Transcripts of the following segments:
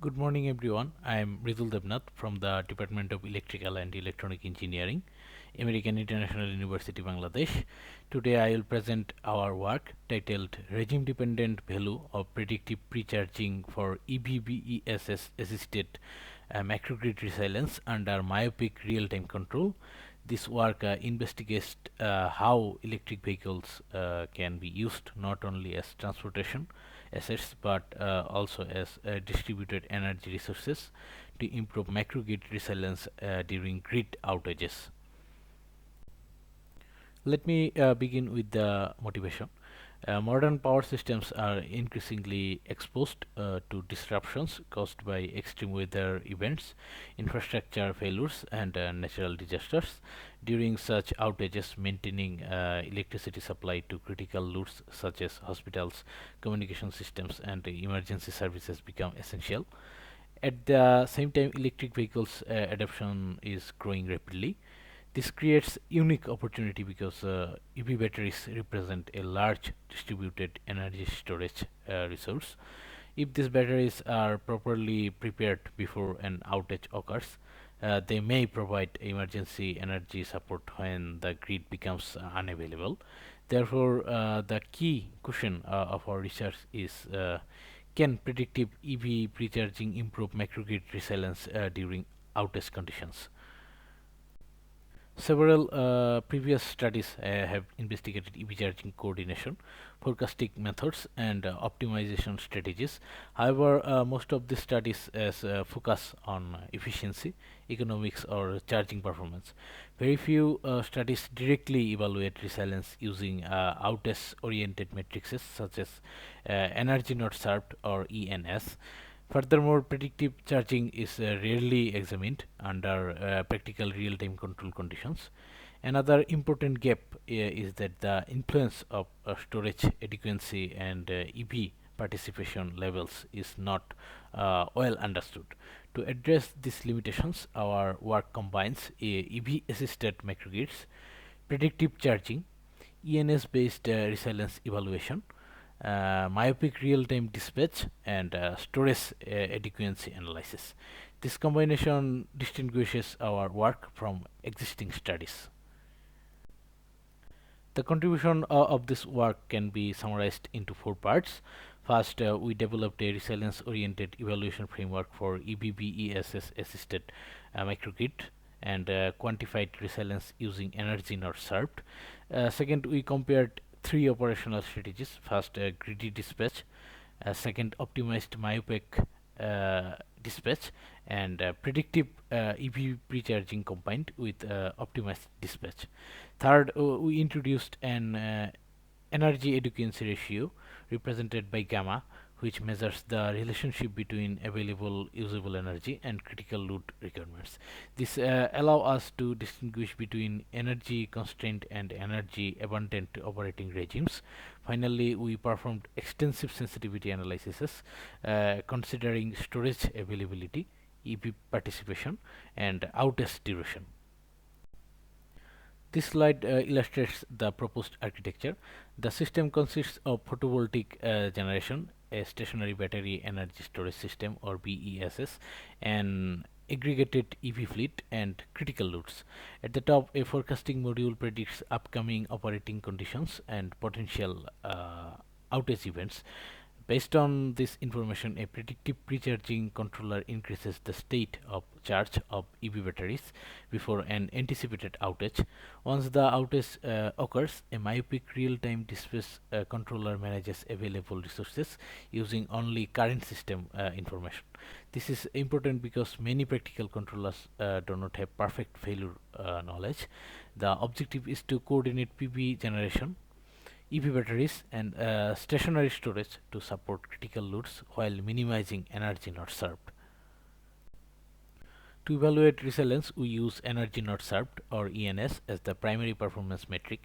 Good morning everyone. I am Ridul Devnath from the Department of Electrical and Electronic Engineering, American International University, Bangladesh. Today I will present our work titled Regime Dependent Value of Predictive Precharging for EV-BESS Assisted Microgrid Resilience under Myopic Real-Time Control. This work investigates how electric vehicles can be used not only as transportation assets but also as distributed energy resources to improve microgrid resilience during grid outages. Let me begin with the motivation. Modern power systems are increasingly exposed to disruptions caused by extreme weather events, infrastructure failures, and natural disasters. During such outages, maintaining electricity supply to critical loads such as hospitals, communication systems, and emergency services become essential. At the same time, electric vehicles adoption is growing rapidly. This creates unique opportunity because EV batteries represent a large distributed energy storage resource. If these batteries are properly prepared before an outage occurs, they may provide emergency energy support when the grid becomes unavailable. Therefore, the key question of our research is can predictive EV precharging improve microgrid resilience during outage conditions? Several previous studies have investigated EV charging coordination, forecasting methods, and optimization strategies. However, most of these studies focus on efficiency, economics, or charging performance. Very few studies directly evaluate resilience using outage-oriented matrices such as energy not served or ENS. Furthermore, predictive charging is rarely examined under practical real-time control conditions. Another important gap is that the influence of storage adequacy and EV participation levels is not well understood. To address these limitations, our work combines EV-assisted microgrids, predictive charging, ENS-based resilience evaluation, myopic real-time dispatch, and storage adequacy analysis. This combination distinguishes our work from existing studies. The contribution of this work can be summarized into four parts. First, we developed a resilience-oriented evaluation framework for EV-BESS assisted microgrid and quantified resilience using energy not served. Second, we compared three operational strategies. First, greedy dispatch. Second, optimized myopic dispatch, and predictive EV precharging combined with optimized dispatch. Third, we introduced an energy adequacy ratio represented by gamma, which measures the relationship between available usable energy and critical load requirements. This allow us to distinguish between energy constrained and energy abundant operating regimes. Finally, we performed extensive sensitivity analyses considering storage availability, EV participation, and outage duration. This slide illustrates the proposed architecture. The system consists of photovoltaic generation, a stationary battery energy storage system or BESS, an aggregated EV fleet, and critical loads. At the top, a forecasting module predicts upcoming operating conditions and potential outage events. Based on this information, a predictive precharging controller increases the state of charge of EV batteries before an anticipated outage. Once the outage occurs, a myopic real-time dispatch controller manages available resources using only current system information. This is important because many practical controllers do not have perfect failure knowledge. The objective is to coordinate PV generation, EV batteries, and stationary storage to support critical loads while minimizing energy not served. To evaluate resilience, we use energy not served or ENS as the primary performance metric.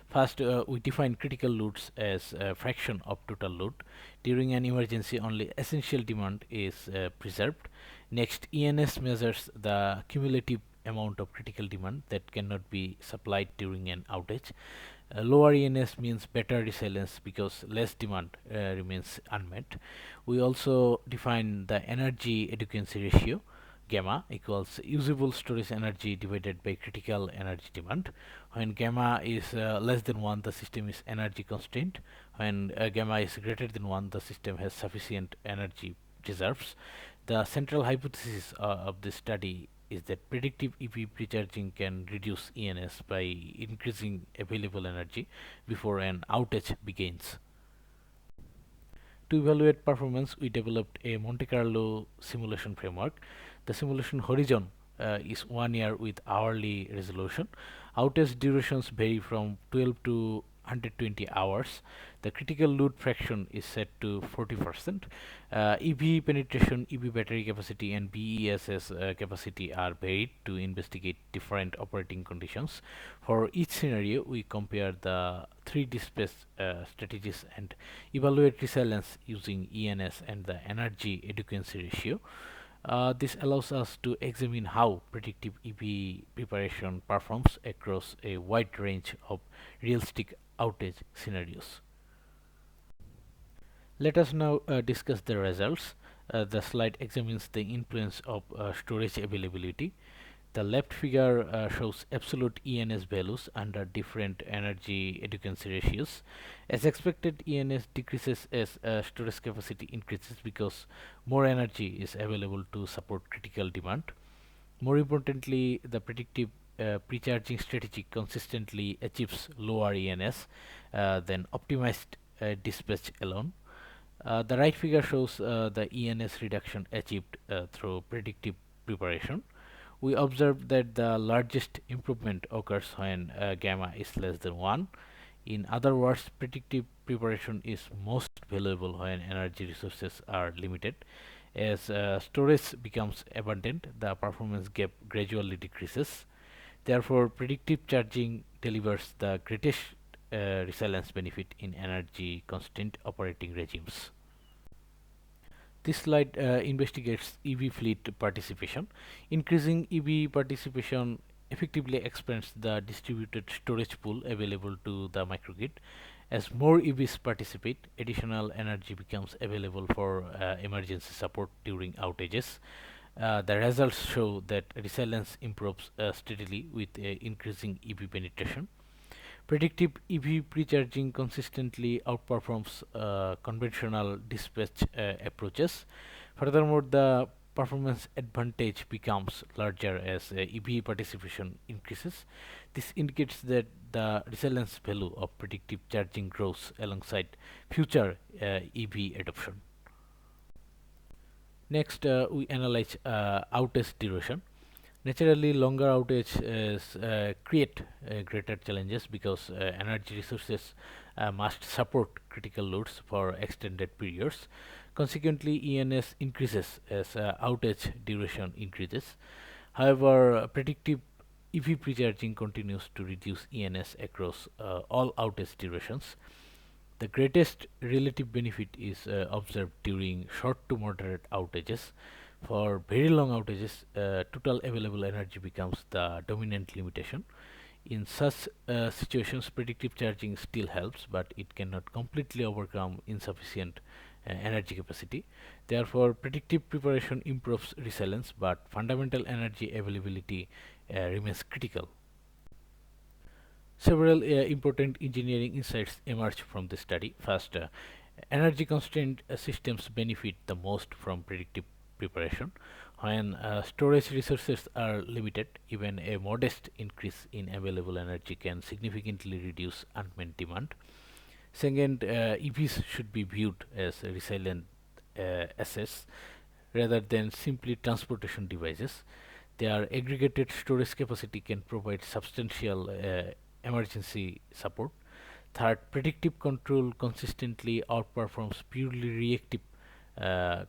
First, we define critical loads as a fraction of total load. During an emergency, only essential demand is preserved. Next, ENS measures the cumulative amount of critical demand that cannot be supplied during an outage. Lower ENS means better resilience because less demand remains unmet. We also define the energy adequacy ratio, gamma equals usable storage energy divided by critical energy demand. When gamma is less than 1, the system is energy constrained. When gamma is greater than 1, the system has sufficient energy reserves. The central hypothesis of this study is that predictive EV precharging can reduce ENS by increasing available energy before an outage begins. To evaluate performance, we developed a Monte Carlo simulation framework. The simulation horizon is 1 year with hourly resolution. Outage durations vary from 12 to 120 hours. The critical load fraction is set to 40%. EV penetration, EV battery capacity, and BESS capacity are varied to investigate different operating conditions. For each scenario, we compare the three dispatch strategies and evaluate resilience using ENS and the energy adequacy ratio. This allows us to examine how predictive EV preparation performs across a wide range of realistic outage scenarios. Let us now discuss the results. The slide examines the influence of storage availability. The left figure shows absolute ENS values under different energy adequacy ratios. As expected, ENS decreases as storage capacity increases because more energy is available to support critical demand. More importantly, the predictive precharging strategy consistently achieves lower ENS than optimized dispatch alone. The right figure shows the ENS reduction achieved through predictive preparation. We observed that the largest improvement occurs when gamma is less than 1. In other words, predictive preparation is most valuable when energy resources are limited. As storage becomes abundant, the performance gap gradually decreases. Therefore, predictive charging delivers the greatest resilience benefit in energy constrained operating regimes. This slide investigates EV fleet participation. Increasing EV participation effectively expands the distributed storage pool available to the microgrid. As more EVs participate, additional energy becomes available for emergency support during outages. The results show that resilience improves steadily with increasing EV penetration. Predictive EV precharging consistently outperforms conventional dispatch approaches. Furthermore, the performance advantage becomes larger as EV participation increases. This indicates that the resilience value of predictive charging grows alongside future EV adoption. Next, we analyze outage duration. Naturally, longer outages create greater challenges because energy resources must support critical loads for extended periods. Consequently, ENS increases as outage duration increases. However, predictive EV precharging continues to reduce ENS across all outage durations. The greatest relative benefit is observed during short to moderate outages. For very long outages, total available energy becomes the dominant limitation. In such situations, predictive charging still helps, but it cannot completely overcome insufficient energy capacity. Therefore, predictive preparation improves resilience, but fundamental energy availability remains critical. Several important engineering insights emerge from this study. First, energy constrained systems benefit the most from predictive preparation. When storage resources are limited, even a modest increase in available energy can significantly reduce unmet demand. Second, EVs should be viewed as resilient assets rather than simply transportation devices. Their aggregated storage capacity can provide substantial emergency support. Third, predictive control consistently outperforms purely reactive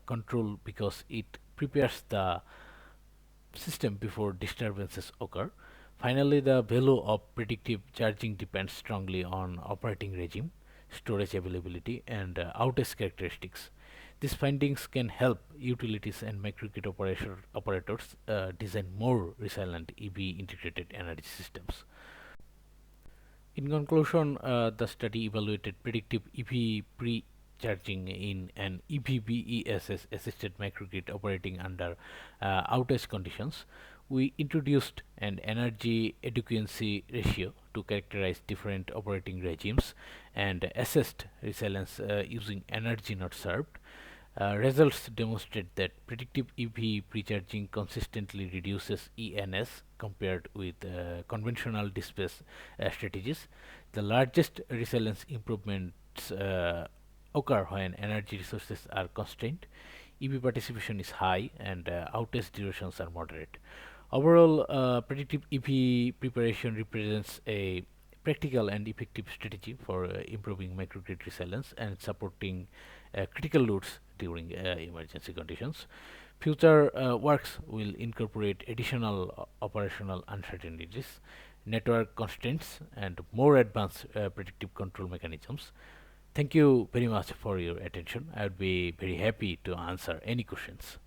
control because it prepares the system before disturbances occur. Finally, the value of predictive charging depends strongly on operating regime, storage availability, and outage characteristics. These findings can help utilities and microgrid operators design more resilient EV integrated energy systems. In conclusion, the study evaluated predictive EV pre-charging in an EV-BESS assisted microgrid operating under outage conditions. We introduced an energy adequacy ratio to characterize different operating regimes and assessed resilience using energy not served. Results demonstrate that predictive EV precharging consistently reduces ENS compared with conventional dispatch strategies. The largest resilience improvements occur when energy resources are constrained, EV participation is high, and outage durations are moderate. Overall, predictive EV preparation represents a practical and effective strategy for improving microgrid resilience and supporting critical loads during emergency conditions. Future works will incorporate additional operational uncertainties, network constraints, and more advanced predictive control mechanisms. Thank you very much for your attention. I would be very happy to answer any questions.